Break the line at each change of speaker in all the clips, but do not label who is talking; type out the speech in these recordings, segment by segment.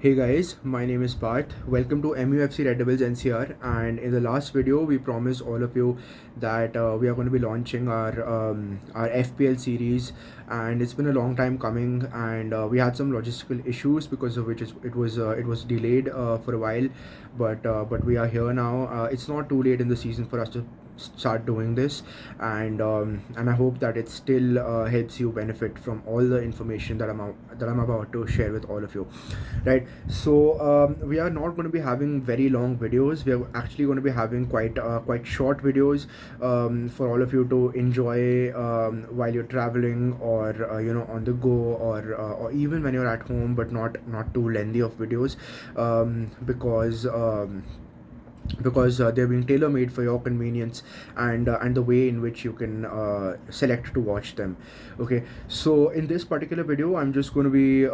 Hey guys, my name is Parth. Welcome to MUFC Red Devils NCR. And in the last video, we promised all of you that we are going to be launching our FPL series, and it's been a long time coming. And we had some logistical issues because of which it was delayed for a while, but we are here now. It's not too late in the season for us to start doing this, and I hope that it still helps you benefit from all the information that I'm about to share with all of you, right? So we are not going to be having very long videos. We are actually going to be having quite short videos for all of you to enjoy while you're traveling, or on the go, or even when you're at home, but not too lengthy of videos, because they're being tailor-made for your convenience, and the way in which you can select to watch them. Okay, so in this particular video, I'm just going to be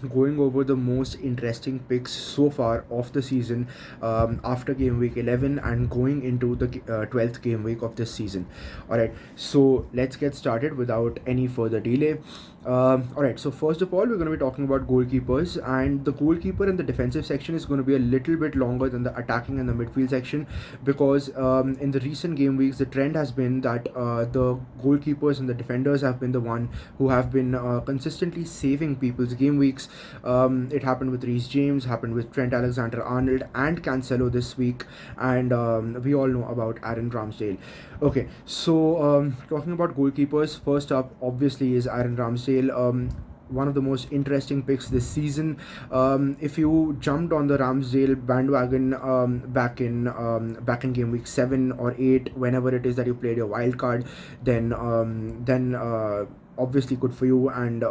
going over the most interesting picks so far of the season, after game week 11 and going into the 12th game week of this season. All right, so let's get started without any further delay. Alright, so first of all, we're going to be talking about goalkeepers, and the goalkeeper and the defensive section is going to be a little bit longer than the attacking and the midfield section, because in the recent game weeks, the trend has been that the goalkeepers and the defenders have been the one who have been consistently saving people's game weeks. It happened with Reece James, happened with Trent Alexander-Arnold and Cancelo this week, and we all know about Aaron Ramsdale. Okay, so talking about goalkeepers, first up obviously is Aaron Ramsdale. One of the most interesting picks this season. If you jumped on the Ramsdale bandwagon back in game week 7 or 8, whenever it is that you played your wild card, then obviously good for you, and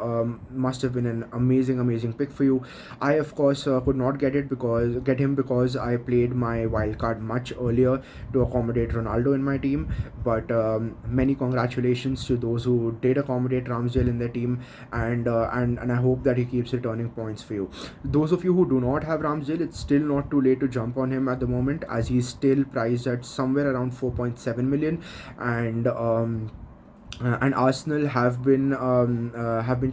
must have been an amazing pick for you. I of course could not get him because I played my wild card much earlier to accommodate Ronaldo in my team. But many congratulations to those who did accommodate Ramsdale in their team, and I hope that he keeps returning points for you. Those of you who do not have Ramsdale, it's still not too late to jump on him at the moment, as he's still priced at somewhere around 4.7 million, and Arsenal have been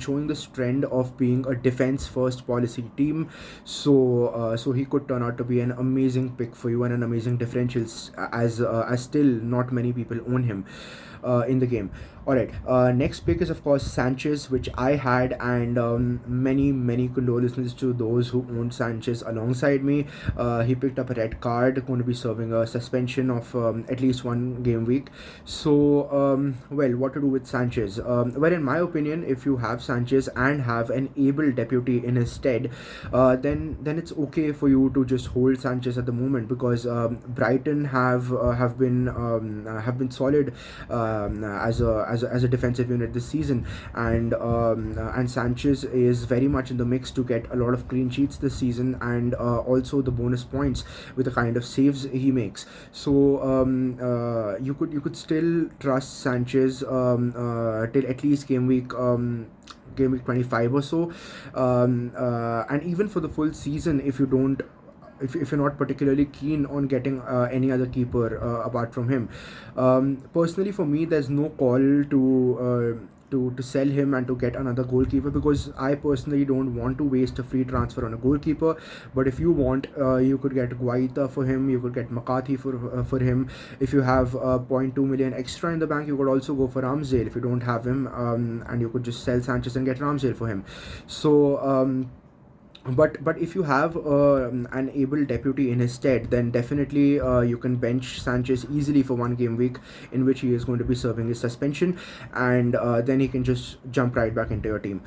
showing this trend of being a defense-first policy team, so he could turn out to be an amazing pick for you and an amazing differential, as still not many people own him in the game. Alright, next pick is of course Sanchez, which I had, and many condolences to those who owned Sanchez alongside me. He picked up a red card, going to be serving a suspension of at least one game week. So well, what to do with Sanchez? Well, in my opinion, if you have Sanchez and have an able deputy in his stead, then it's okay for you to just hold Sanchez at the moment, because Brighton have been solid as a defensive unit this season, and Sanchez is very much in the mix to get a lot of clean sheets this season, and also the bonus points with the kind of saves he makes. So you could still trust Sanchez till at least game week 25 or so, and even for the full season, if you're not particularly keen on getting any other keeper apart from him. Personally, for me, there's no call to sell him and to get another goalkeeper, because I personally don't want to waste a free transfer on a goalkeeper. But if you want, you could get Guaita for him, you could get McCarthy for him. If you have 0.2 million extra in the bank, you could also go for Ramsdale if you don't have him, and you could just sell Sanchez and get Ramsdale for him. So but if you have an able deputy in his stead, then definitely you can bench Sanchez easily for one game week in which he is going to be serving his suspension, and then he can just jump right back into your team.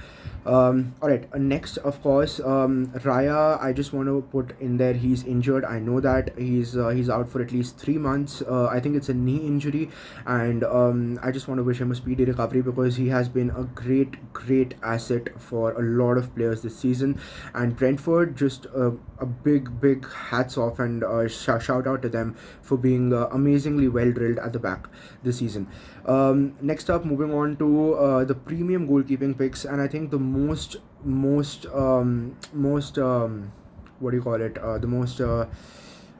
Alright, next of course, Raya. I just want to put in there, he's injured. I know that he's out for at least 3 months. I think it's a knee injury, and I just want to wish him a speedy recovery, because he has been a great asset for a lot of players this season. And Brentford, just a big hats off, and shout out to them for being amazingly well drilled at the back this season. Next up, moving on to the premium goalkeeping picks, and I think the most what do you call it?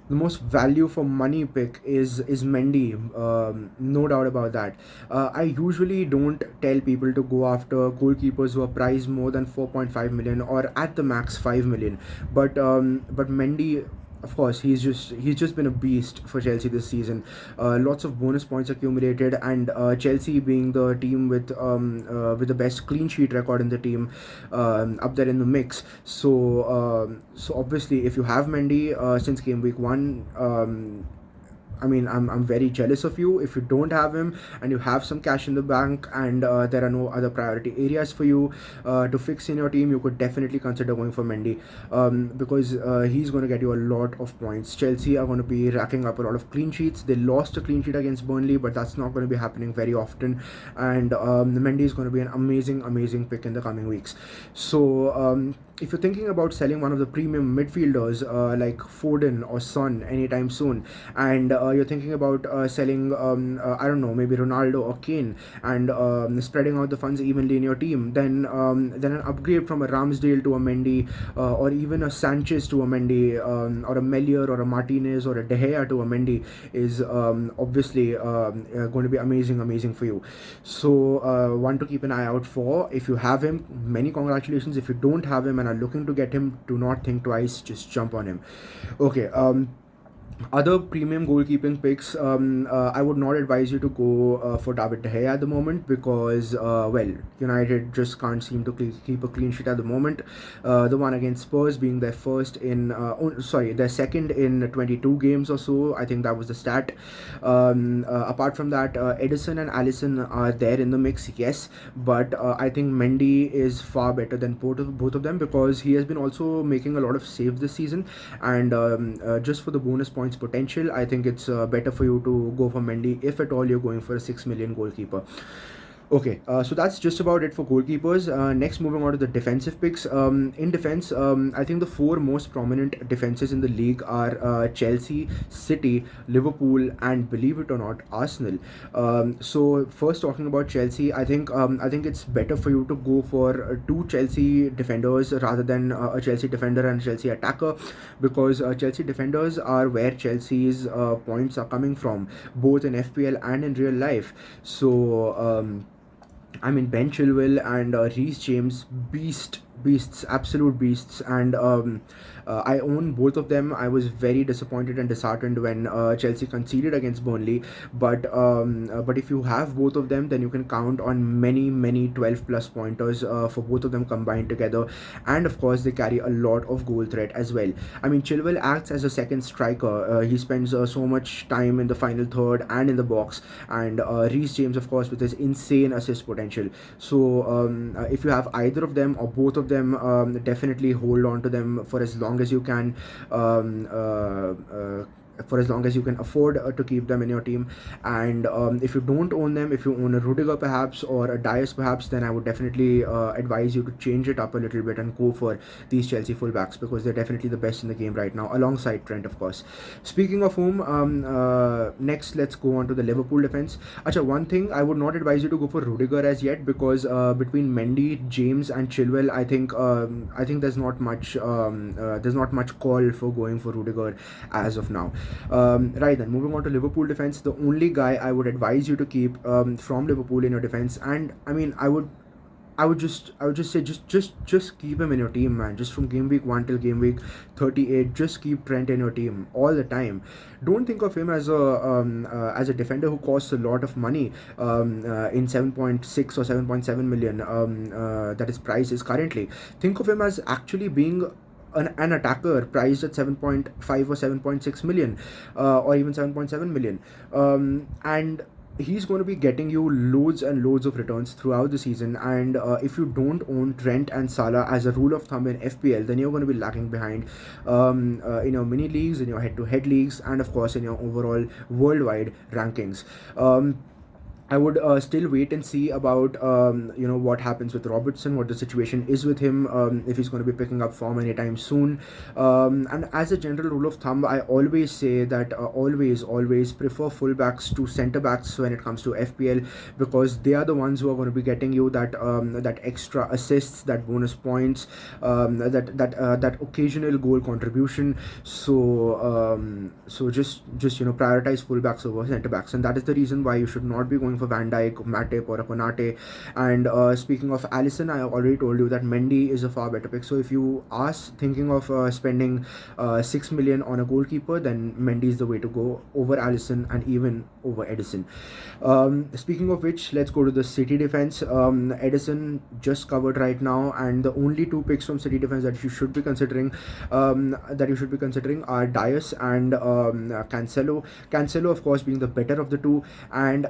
The the most value for money pick is Mendy. No doubt about that. I usually don't tell people to go after goalkeepers who are priced more than 4.5 million or at the max 5 million. But Mendy, of course, he's just been a beast for Chelsea this season. Lots of bonus points accumulated, and Chelsea being the team with the best clean sheet record in the team, up there in the mix. So obviously, if you have Mendy since game week one. I mean, I'm very jealous of you if you don't have him and you have some cash in the bank, and there are no other priority areas for you to fix in your team. You could definitely consider going for Mendy, because he's going to get you a lot of points. Chelsea are going to be racking up a lot of clean sheets. They lost a clean sheet against Burnley, but that's not going to be happening very often. And Mendy is going to be an amazing pick in the coming weeks. So if you're thinking about selling one of the premium midfielders like Foden or Son anytime soon, and you're thinking about selling, I don't know, maybe Ronaldo or Kane, and spreading out the funds evenly in your team, then an upgrade from a Ramsdale to a Mendy, or even a Sanchez to a Mendy, or a Melier or a Martinez or a De Gea to a Mendy is obviously going to be amazing for you. So one to keep an eye out for. If you have him, many congratulations. If you don't have him and are looking to get him, do not think twice, just jump on him. Okay. Other premium goalkeeping picks, I would not advise you to go for David De Gea at the moment, because United just can't seem to keep a clean sheet at the moment. The one against Spurs being their their second in 22 games or so. I think that was the stat. Apart from that, Edison and Alisson are there in the mix, yes, but I think Mendy is far better than both of them, because he has been also making a lot of saves this season, and just for the bonus points potential, I think it's better for you to go for Mendy if at all you're going for a 6 million goalkeeper. Okay, so that's just about it for goalkeepers. Next, moving on to the defensive picks. In defense, I think the four most prominent defenses in the league are Chelsea, City, Liverpool, and believe it or not, Arsenal. So first, talking about Chelsea, I think it's better for you to go for two Chelsea defenders rather than a Chelsea defender and a Chelsea attacker, because Chelsea defenders are where Chelsea's points are coming from, both in FPL and in real life. So I mean, Ben Chilwell and Reece James, beasts, absolute beasts, and I own both of them. I was very disappointed and disheartened when Chelsea conceded against Burnley, but if you have both of them, then you can count on many 12 plus pointers for both of them combined together, and of course they carry a lot of goal threat as well. I mean, Chilwell acts as a second striker. He spends so much time in the final third and in the box, and Reece James, of course, with his insane assist potential. So if you have either of them or both of them, definitely hold on to them for as long as you can. For as long as you can afford to keep them in your team. And if you don't own them, if you own a Rudiger perhaps or a Dias perhaps, then I would definitely advise you to change it up a little bit and go for these Chelsea fullbacks, because they're definitely the best in the game right now, alongside Trent, of course. Speaking of whom, next let's go on to the Liverpool defense. Acha, one thing, I would not advise you to go for Rudiger as yet, because between Mendy, James, and Chilwell, I think there's not much call for going for Rudiger as of now. Right then, moving on to Liverpool defense, the only guy I would advise you to keep from Liverpool in your defense, and I mean, I would just say just keep him in your team, man. Just from game week 1 till game week 38, just keep Trent in your team all the time. Don't think of him as a defender who costs a lot of money, in 7.6 or 7.7 million, that his price is currently. Think of him as actually being an attacker priced at 7.5 or 7.6 million, or even 7.7 million, and he's going to be getting you loads and loads of returns throughout the season. And if you don't own Trent and Salah as a rule of thumb in FPL, then you're going to be lagging behind in your mini leagues, in your head-to-head leagues, and of course in your overall worldwide rankings. I would still wait and see about what happens with Robertson, what the situation is with him, if he's going to be picking up form anytime soon. And as a general rule of thumb, I always say that always prefer fullbacks to centre backs when it comes to FPL, because they are the ones who are going to be getting you that extra assists, that bonus points, that occasional goal contribution. So just prioritize fullbacks over centre backs, and that is the reason why you should not be going for Van Dijk, Matip, or a Konate. And speaking of Alisson, I already told you that Mendy is a far better pick. So if you are thinking of spending 6 million on a goalkeeper, then Mendy is the way to go over Alisson and even over Edison. Speaking of which, let's go to the City defense. Edison just covered right now, and the only two picks from City defense that you should be considering are Dias and Cancelo. Cancelo, of course, being the better of the two. And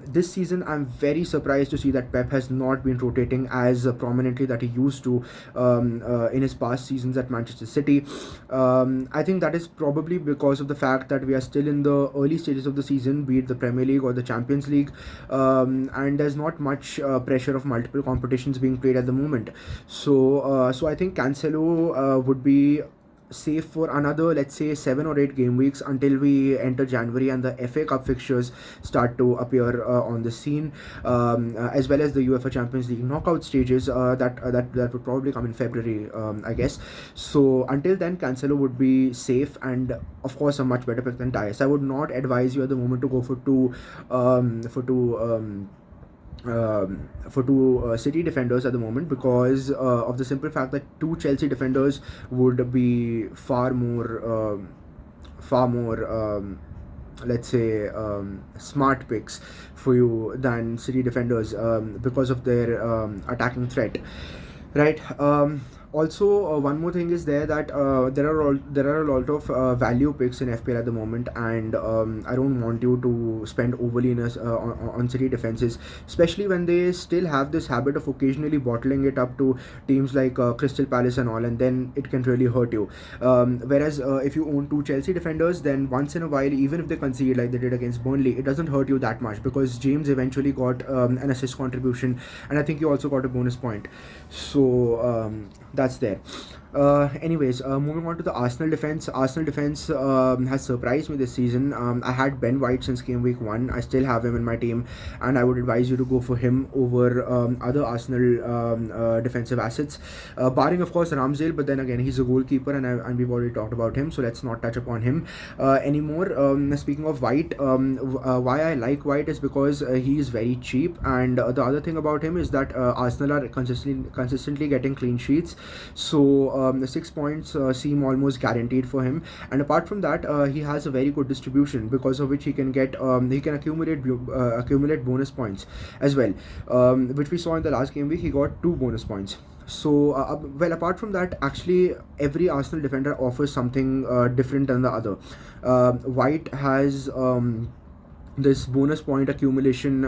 this season, I'm very surprised to see that Pep has not been rotating as prominently that he used to in his past seasons at Manchester City. I think that is probably because of the fact that we are still in the early stages of the season, be it the Premier League or the Champions League, and there's not much pressure of multiple competitions being played at the moment. So I think Cancelo would be safe for another, let's say, 7 or 8 game weeks until we enter January and the FA Cup fixtures start to appear on the scene, as well as the UEFA Champions League knockout stages that would probably come in February, I guess. So until then, Cancelo would be safe, and of course a much better pick than Dias. I would not advise you at the moment to go for two City defenders at the moment, because of the simple fact that two Chelsea defenders would be far more let's say smart picks for you than City defenders, because of their attacking threat, right? Also, one more thing is that there are a lot of value picks in FPL at the moment, and I don't want you to spend overly on City defenses, especially when they still have this habit of occasionally bottling it up to teams like Crystal Palace and all, and then it can really hurt you. Whereas if you own two Chelsea defenders, then once in a while, even if they concede like they did against Burnley, it doesn't hurt you that much, because James eventually got an assist contribution, and I think he also got a bonus point. So that's there. Anyways, moving on to the Arsenal defense. Arsenal defense has surprised me this season. I had Ben White since game week 1. I still have him in my team, and I would advise you to go for him over other Arsenal defensive assets, barring of course Ramsdale. But then again, he's a goalkeeper, and we've already talked about him, so let's not touch upon him anymore. Speaking of White, why I like White is because he is very cheap, and the other thing about him is that Arsenal are consistently getting clean sheets, so the 6 points seem almost guaranteed for him. And apart from that, he has a very good distribution, because of which he can accumulate bonus points as well, which we saw in the last game week. He got 2 bonus points. So well, apart from that, actually every Arsenal defender offers something different than the other. White has this bonus point accumulation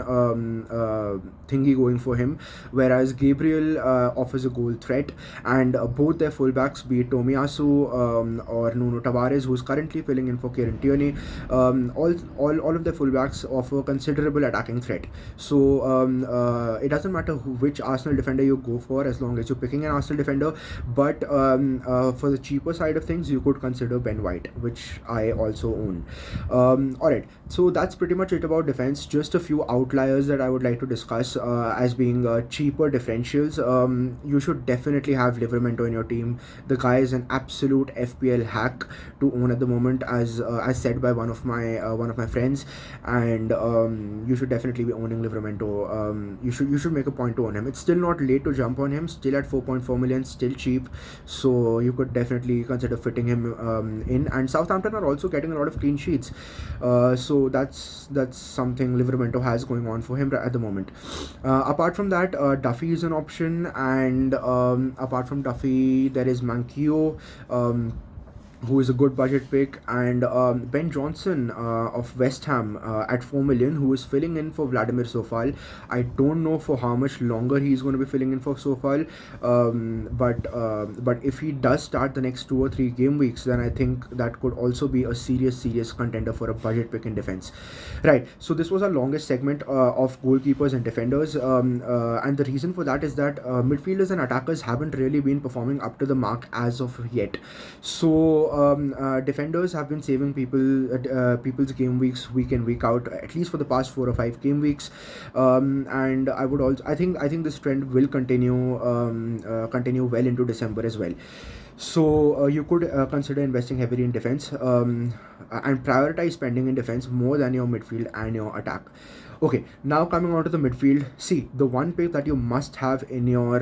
thingy going for him, whereas Gabriel offers a goal threat, and both their fullbacks, be it Tomiyasu or Nuno Tavares, who's currently filling in for Kieran Tierney, all of their fullbacks offer considerable attacking threat. So it doesn't matter which Arsenal defender you go for, as long as you're picking an Arsenal defender. But for the cheaper side of things, you could consider Ben White, which I also own. Alright, so that's pretty much it about defense. Just a few outliers that I would like to discuss as being cheaper differentials. You should definitely have Livramento in your team. The guy is an absolute FPL hack to own at the moment, as said by one of my friends, and you should definitely be owning Livramento. You should make a point to own him. It's still not late to jump on him. Still at 4.4 million, still cheap, so you could definitely consider fitting him in. And Southampton are also getting a lot of clean sheets, so that's something Livramento has going on for him at the moment. Apart from that, Duffy is an option, and apart from Duffy, there is Mankio. who is a good budget pick, and Ben Johnson of West Ham at 4 million, who is filling in for Vladimir Sofal. I don't know for how much longer he's going to be filling in for Sofal, but if he does start the next 2 or 3 game weeks, then I think that could also be a serious contender for a budget pick in defense. Right. So this was our longest segment of goalkeepers and defenders, and the reason for that is that midfielders and attackers haven't really been performing up to the mark as of yet. So defenders have been saving people's game weeks week in week out, at least for the past 4 or 5 game weeks, and I think this trend will continue well into December as well. So you could consider investing heavily in defense, and prioritize spending in defense more than your midfield and your attack. Okay, now coming on to the midfield. See, the one pick that you must have in your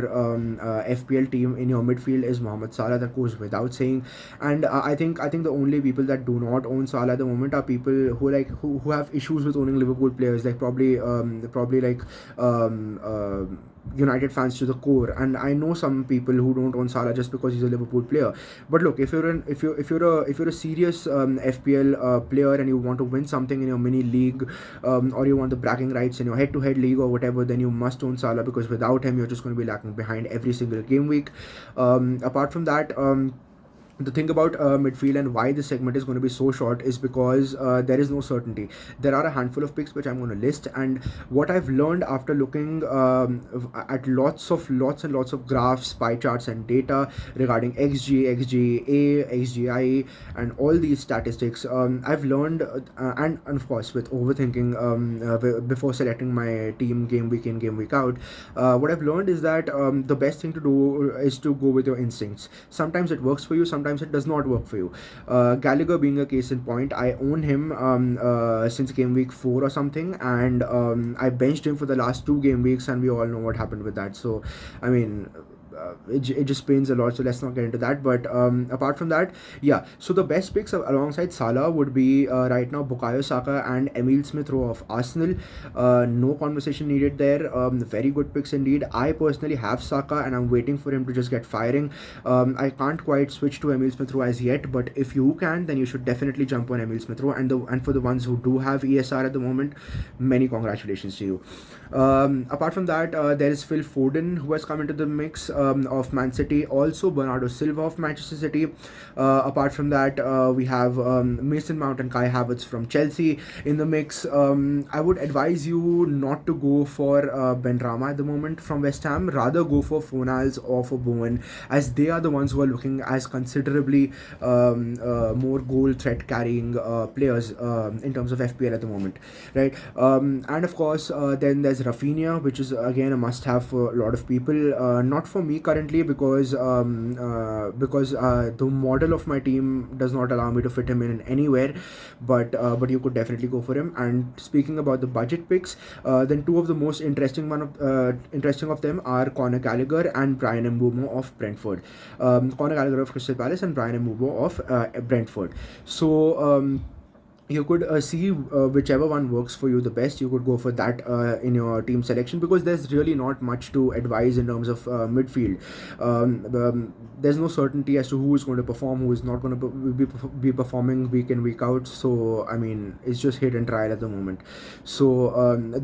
FPL team in your midfield is Mohamed Salah. That goes without saying. And I think the only people that do not own Salah at the moment are people who have issues with owning Liverpool players, like probably like United fans to the core. And I know some people who don't own Salah just because he's a Liverpool player. But look, if you're a serious FPL player and you want to win something in your mini league, or you want the bragging rights in your head-to-head league or whatever, then you must own Salah, because without him you're just going to be lacking behind every single game week. Apart from that, the thing about midfield and why this segment is going to be so short is because there is no certainty. There are a handful of picks which I'm going to list, and what I've learned after looking at lots and lots of graphs, pie charts, and data regarding XG, XGA, XGI, and all these statistics, I've learned, and of course with overthinking before selecting my team game week in, game week out, what I've learned is that the best thing to do is to go with your instincts. Sometimes it works for you, sometimes it does not work for you. Gallagher being a case in point, I own him since game week 4 or something, and I benched him for the last 2 game weeks, and we all know what happened with that. So I mean, it just pains a lot, so let's not get into that. But apart from that, yeah, so the best picks alongside Salah would be right now Bukayo Saka and Emile Smith Rowe of Arsenal. No conversation needed there. Very good picks indeed. I personally have Saka and I'm waiting for him to just get firing. I can't quite switch to Emile Smith Rowe as yet, but if you can, then you should definitely jump on Emile Smith Rowe. And for the ones who do have ESR at the moment, many congratulations to you. Apart from that, there is Phil Foden, who has come into the mix of Man City. Also Bernardo Silva of Manchester City. Apart from that, we have Mason Mount and Kai Havertz from Chelsea in the mix. I would advise you not to go for Benrahma at the moment from West Ham. Rather go for Fornals or for Bowen, as they are the ones who are looking as considerably more goal threat carrying players in terms of FPL at the moment, right? And of course, then there's Rafinha, which is again a must-have for a lot of people. Not for me currently, because the model of my team does not allow me to fit him in anywhere. But you could definitely go for him. And speaking about the budget picks, then two of the most interesting of them are Conor Gallagher and Brian Mbeumo of Brentford. Conor Gallagher of Crystal Palace and Brian Mbeumo of Brentford. So you could see whichever one works for you the best. You could go for that in your team selection, because there's really not much to advise in terms of midfield. There's no certainty as to who is going to perform, who is not going to be performing week in, week out. So I mean, it's just hit and trial at the moment. So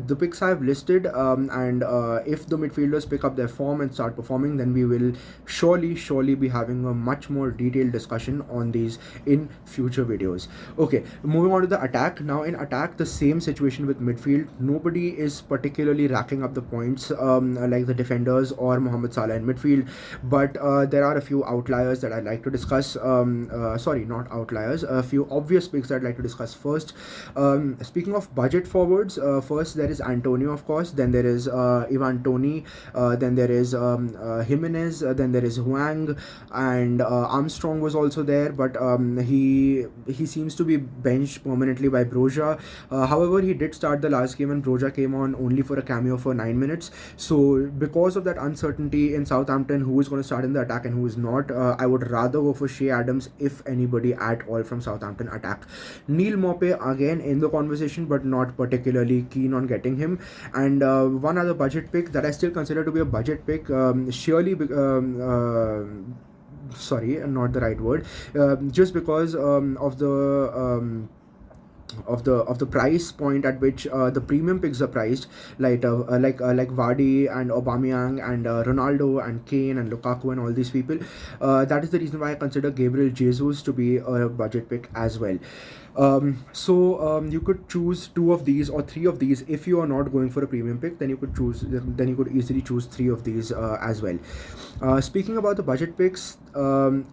the picks I've listed, and if the midfielders pick up their form and start performing, then we will surely be having a much more detailed discussion on these in future videos. Okay, moving on to the attack. Now in attack, the same situation with midfield. Nobody is particularly racking up the points like the defenders or Mohamed Salah in midfield, but there are a few outliers that I'd like to discuss. Sorry, not outliers, a few obvious picks that I'd like to discuss first. Speaking of budget forwards, first there is Antonio, of course, then there is Ivan Toney, then there is Jimenez, then there is Huang, and Armstrong was also there, but he seems to be benched permanently by Broja. However, he did start the last game and Broja came on only for a cameo for 9 minutes. So because of that uncertainty in Southampton, who is going to start in the attack and who is not, I would rather go for Shea Adams, if anybody at all, from Southampton attack. Neil Maupay again in the conversation, but not particularly keen on getting him. And one other budget pick that I still consider to be a budget pick, surely sorry, not the right word, just because of the price point at which the premium picks are priced, like Vardy and Aubameyang and Ronaldo and Kane and Lukaku and all these people. That is the reason why I consider Gabriel Jesus to be a budget pick as well. You could choose two of these or three of these. If you are not going for a premium pick, then you could easily choose three of these as well. Speaking about the budget picks,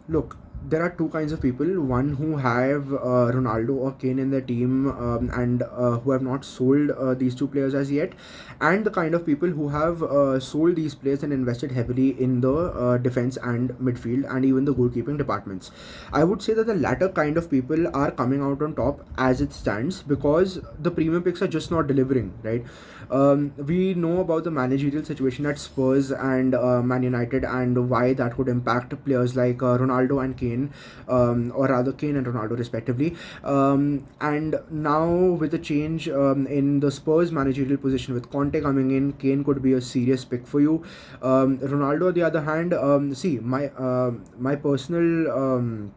look, there are two kinds of people: one who have Ronaldo or Kane in their team, and who have not sold these two players as yet, and the kind of people who have sold these players and invested heavily in the defense and midfield and even the goalkeeping departments. I would say that the latter kind of people are coming out on top as it stands, because the premium picks are just not delivering, right? We know about the managerial situation at Spurs and Man United, and why that could impact players like Ronaldo and Kane, or rather Kane and Ronaldo respectively. And now with the change in the Spurs managerial position with Conte coming in, Kane could be a serious pick for you. Ronaldo, on the other hand, my personal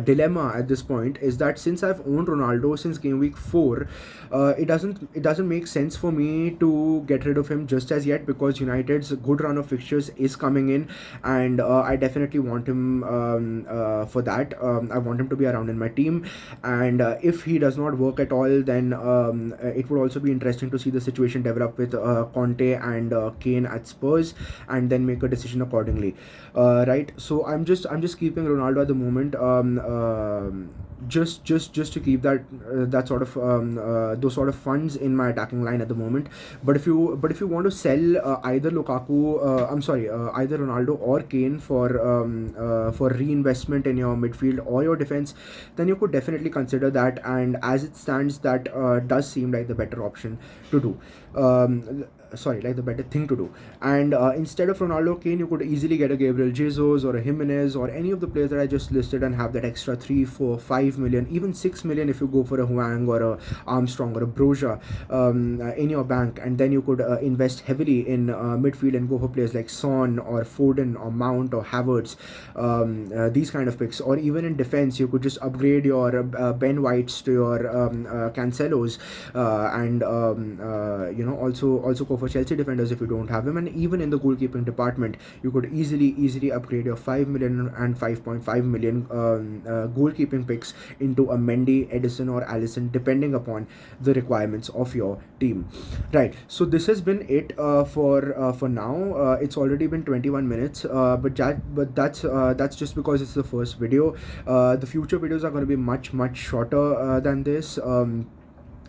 dilemma at this point is that since I've owned Ronaldo since game week 4, it doesn't make sense for me to get rid of him just as yet, because United's good run of fixtures is coming in, and I definitely want him for that. I want him to be around in my team, and if he does not work at all, then it would also be interesting to see the situation develop with Conte and Kane at Spurs, and then make a decision accordingly. Right, so I'm just keeping Ronaldo at the moment, just to keep that sort of those sort of funds in my attacking line at the moment. But if you want to sell either either Ronaldo or Kane for reinvestment in your midfield or your defense, then you could definitely consider that, and as it stands, that does seem like the better option to do. Like the better thing to do. And instead of Ronaldo, Kane, you could easily get a Gabriel Jesus or a Jimenez or any of the players that I just listed, and have that extra 3, 4, 5 million, even 6 million if you go for a Hwang or a Armstrong or a Broja in your bank, and then you could invest heavily in midfield and go for players like Son or Foden or Mount or Havertz, these kind of picks. Or even in defense, you could just upgrade your Ben Whites to your Cancelos, and also go for Chelsea defenders if you don't have him. And even in the goalkeeping department, you could easily upgrade your 5 million and 5.5 million goalkeeping picks into a Mendy, Edison or Alisson, depending upon the requirements of your team. Right, so this has been it for now. It's already been 21 minutes, but that's just because it's the first video. The future videos are going to be much shorter than this.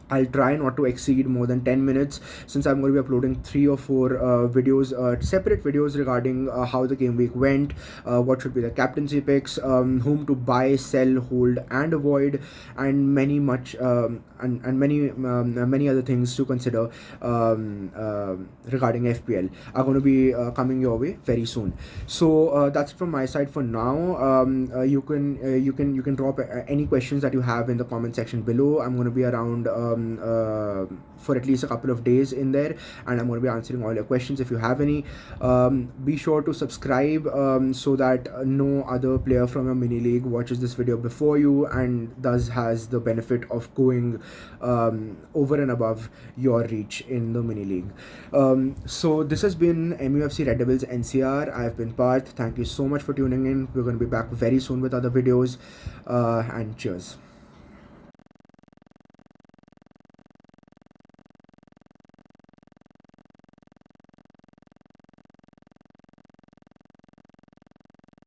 I'll try not to exceed more than 10 minutes, since I'm going to be uploading 3 or 4 videos, separate videos regarding how the game week went, what should be the captaincy picks, whom to buy, sell, hold and avoid, and many other things to consider regarding FPL are going to be coming your way very soon. So that's it from my side for now. You can drop any questions that you have in the comment section below. I'm going to be around for at least a couple of days in there, and I'm going to be answering all your questions if you have any. Be sure to subscribe so that no other player from your mini league watches this video before you, and thus has the benefit of going over and above your reach in the mini league. So this has been MUFC Red Devils NCR. I've been Parth. Thank you so much for tuning in. We're going to be back very soon with other videos, and cheers.